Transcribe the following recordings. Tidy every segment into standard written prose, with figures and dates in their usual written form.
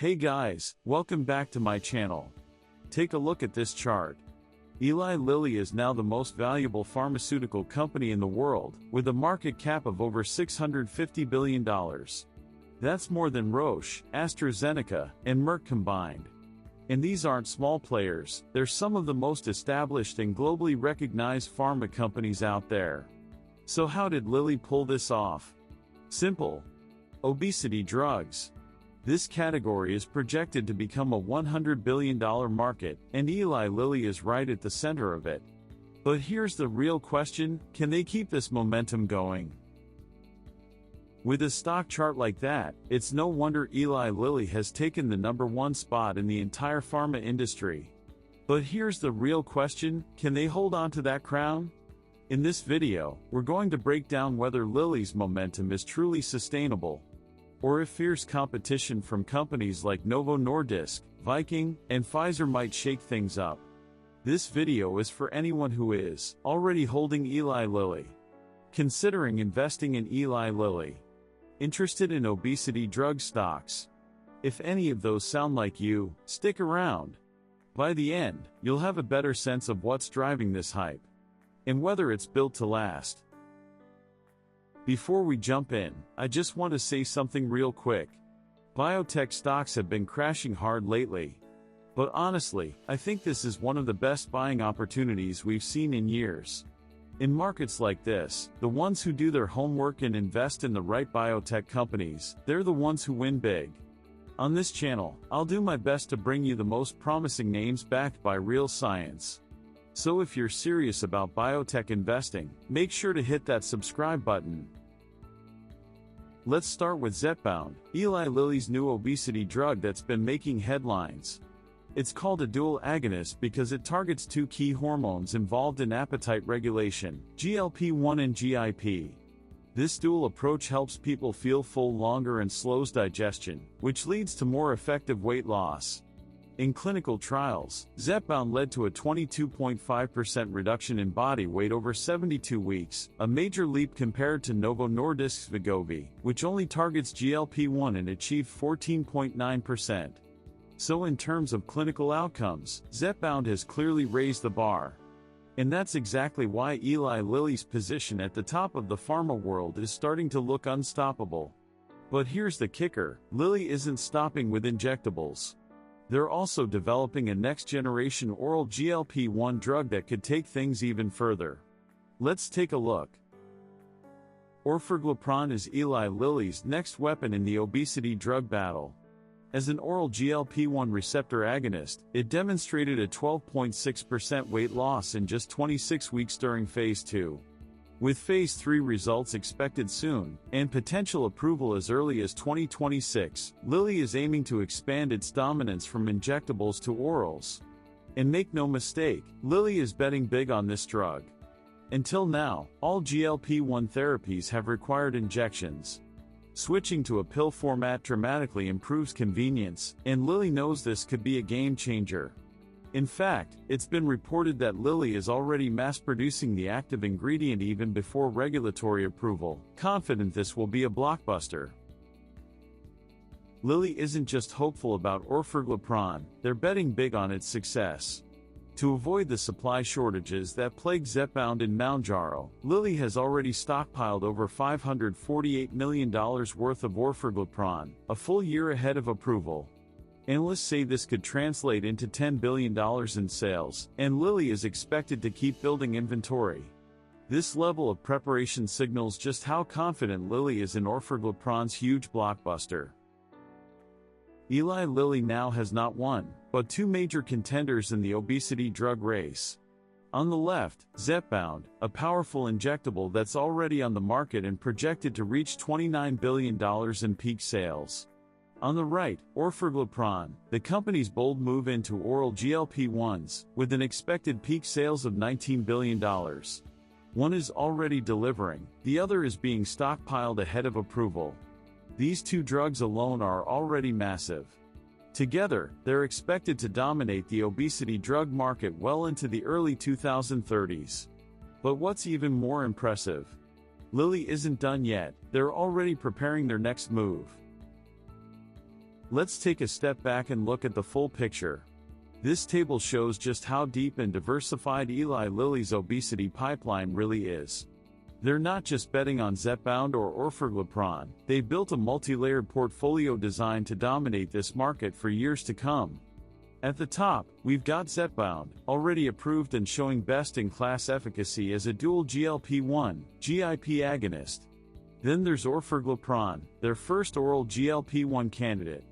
Hey guys, welcome back to my channel. Take a look at this chart. Eli Lilly is now the most valuable pharmaceutical company in the world, with a market cap of over $650 billion. That's more than Roche, AstraZeneca, and Merck combined. And these aren't small players, they're some of the most established and globally recognized pharma companies out there. So how did Lilly pull this off? Simple. Obesity drugs. This category is projected to become a $100 billion market, and Eli Lilly is right at the center of it. But here's the real question, can they keep this momentum going? With a stock chart like that, it's no wonder Eli Lilly has taken the #1 spot in the entire pharma industry. But here's the real question, can they hold on to that crown? In this video, we're going to break down whether Lilly's momentum is truly sustainable, or if fierce competition from companies like Novo Nordisk, Viking, and Pfizer might shake things up. This video is for anyone who is already holding Eli Lilly, considering investing in Eli Lilly, interested in obesity drug stocks. If any of those sound like you, stick around. By the end, you'll have a better sense of what's driving this hype, and whether it's built to last. Before we jump in, I just want to say something real quick. Biotech stocks have been crashing hard lately. But honestly, I think this is one of the best buying opportunities we've seen in years. In markets like this, the ones who do their homework and invest in the right biotech companies, they're the ones who win big. On this channel, I'll do my best to bring you the most promising names backed by real science. So if you're serious about biotech investing, make sure to hit that subscribe button. Let's start with Zepbound, Eli Lilly's new obesity drug that's been making headlines. It's called a dual agonist because it targets two key hormones involved in appetite regulation, GLP-1 and GIP. This dual approach helps people feel full longer and slows digestion, which leads to more effective weight loss. In clinical trials, Zepbound led to a 22.5% reduction in body weight over 72 weeks, a major leap compared to Novo Nordisk's Wegovy, which only targets GLP-1 and achieved 14.9%. So in terms of clinical outcomes, Zepbound has clearly raised the bar. And that's exactly why Eli Lilly's position at the top of the pharma world is starting to look unstoppable. But here's the kicker, Lilly isn't stopping with injectables. They're also developing a next-generation oral GLP-1 drug that could take things even further. Let's take a look. Orforglipron is Eli Lilly's next weapon in the obesity drug battle. As an oral GLP-1 receptor agonist, it demonstrated a 12.6% weight loss in just 26 weeks during Phase 2. With Phase 3 results expected soon, and potential approval as early as 2026, Lilly is aiming to expand its dominance from injectables to orals. And make no mistake, Lilly is betting big on this drug. Until now, all GLP-1 therapies have required injections. Switching to a pill format dramatically improves convenience, and Lilly knows this could be a game changer. In fact, it's been reported that Lilly is already mass-producing the active ingredient even before regulatory approval, confident this will be a blockbuster. Lilly isn't just hopeful about Orforglipron, they're betting big on its success. To avoid the supply shortages that plague Zepbound and Mounjaro, Lilly has already stockpiled over $548 million worth of Orforglipron, a full year ahead of approval. Analysts say this could translate into $10 billion in sales, and Lilly is expected to keep building inventory. This level of preparation signals just how confident Lilly is in Orforglipron's huge blockbuster. Eli Lilly now has not one, but two major contenders in the obesity drug race. On the left, Zepbound, a powerful injectable that's already on the market and projected to reach $29 billion in peak sales. On the right, Orforglipron, the company's bold move into oral GLP-1s, with an expected peak sales of $19 billion. One is already delivering, the other is being stockpiled ahead of approval. These two drugs alone are already massive. Together, they're expected to dominate the obesity drug market well into the early 2030s. But what's even more impressive? Lilly isn't done yet, they're already preparing their next move. Let's take a step back and look at the full picture. This table shows just how deep and diversified Eli Lilly's obesity pipeline really is. They're not just betting on Zepbound or Orforglipron, they've built a multi-layered portfolio designed to dominate this market for years to come. At the top, we've got Zepbound, already approved and showing best-in-class efficacy as a dual GLP-1, GIP agonist. Then there's Orforglipron, their first oral GLP-1 candidate.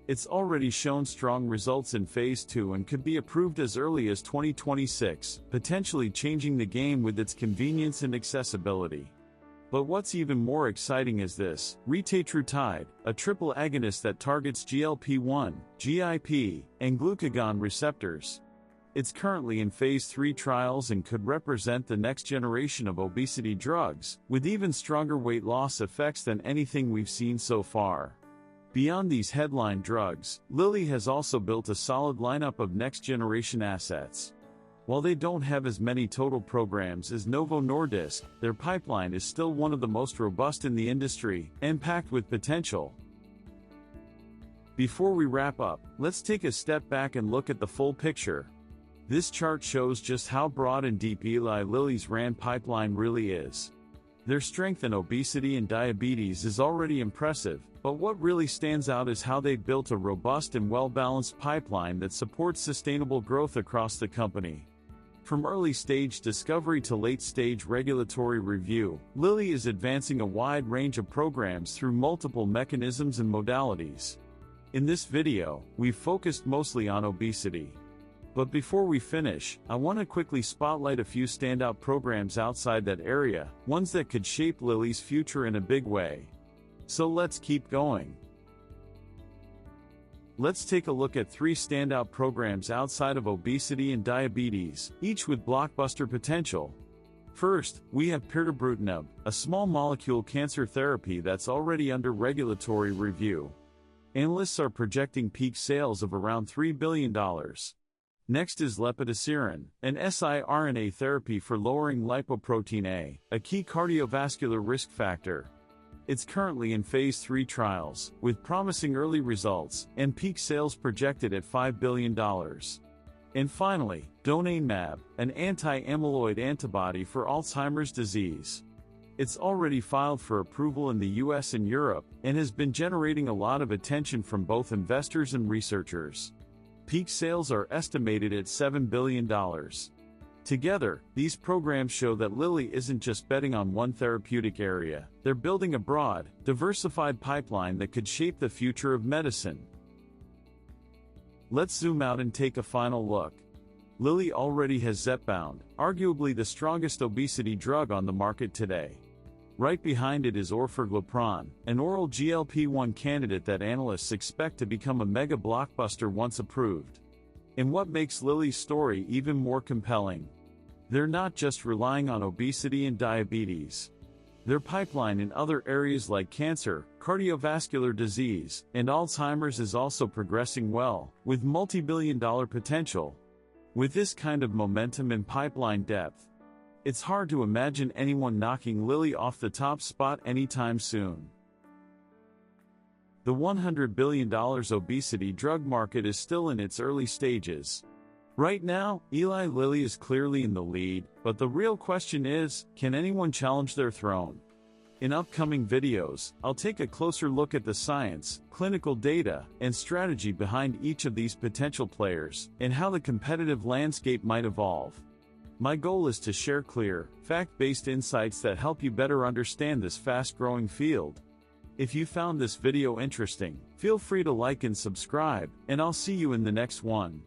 It's already shown strong results in Phase 2 and could be approved as early as 2026, potentially changing the game with its convenience and accessibility. But what's even more exciting is this, Retatrutide, a triple agonist that targets GLP-1, GIP, and glucagon receptors. It's currently in Phase 3 trials and could represent the next generation of obesity drugs, with even stronger weight loss effects than anything we've seen so far. Beyond these headline drugs, Lilly has also built a solid lineup of next-generation assets. While they don't have as many total programs as Novo Nordisk, their pipeline is still one of the most robust in the industry, and packed with potential. Before we wrap up, let's take a step back and look at the full picture. This chart shows just how broad and deep Eli Lilly's RAND pipeline really is. Their strength in obesity and diabetes is already impressive, but what really stands out is how they've built a robust and well-balanced pipeline that supports sustainable growth across the company. From early-stage discovery to late-stage regulatory review, Lilly is advancing a wide range of programs through multiple mechanisms and modalities. In this video, we've focused mostly on obesity. But before we finish, I want to quickly spotlight a few standout programs outside that area, ones that could shape Lilly's future in a big way. So let's keep going. Let's take a look at 3 standout programs outside of obesity and diabetes, each with blockbuster potential. First, we have pirtobrutinib, a small molecule cancer therapy that's already under regulatory review. Analysts are projecting peak sales of around $3 billion. Next is lepodisiran, an siRNA therapy for lowering lipoprotein A, a key cardiovascular risk factor. It's currently in Phase 3 trials, with promising early results, and peak sales projected at $5 billion. And finally, donanemab, an anti-amyloid antibody for Alzheimer's disease. It's already filed for approval in the US and Europe, and has been generating a lot of attention from both investors and researchers. Peak sales are estimated at $7 billion. Together, these programs show that Lilly isn't just betting on one therapeutic area, they're building a broad, diversified pipeline that could shape the future of medicine. Let's zoom out and take a final look. Lilly already has Zepbound, arguably the strongest obesity drug on the market today. Right behind it is Orforglipron, an oral GLP-1 candidate that analysts expect to become a mega blockbuster once approved. And what makes Lilly's story even more compelling? They're not just relying on obesity and diabetes. Their pipeline in other areas like cancer, cardiovascular disease, and Alzheimer's is also progressing well, with multi-billion-dollar potential. With this kind of momentum and pipeline depth, it's hard to imagine anyone knocking Lilly off the top spot anytime soon. The $100 billion obesity drug market is still in its early stages. Right now, Eli Lilly is clearly in the lead, but the real question is, can anyone challenge their throne? In upcoming videos, I'll take a closer look at the science, clinical data, and strategy behind each of these potential players, and how the competitive landscape might evolve. My goal is to share clear, fact-based insights that help you better understand this fast-growing field. If you found this video interesting, feel free to like and subscribe, and I'll see you in the next one.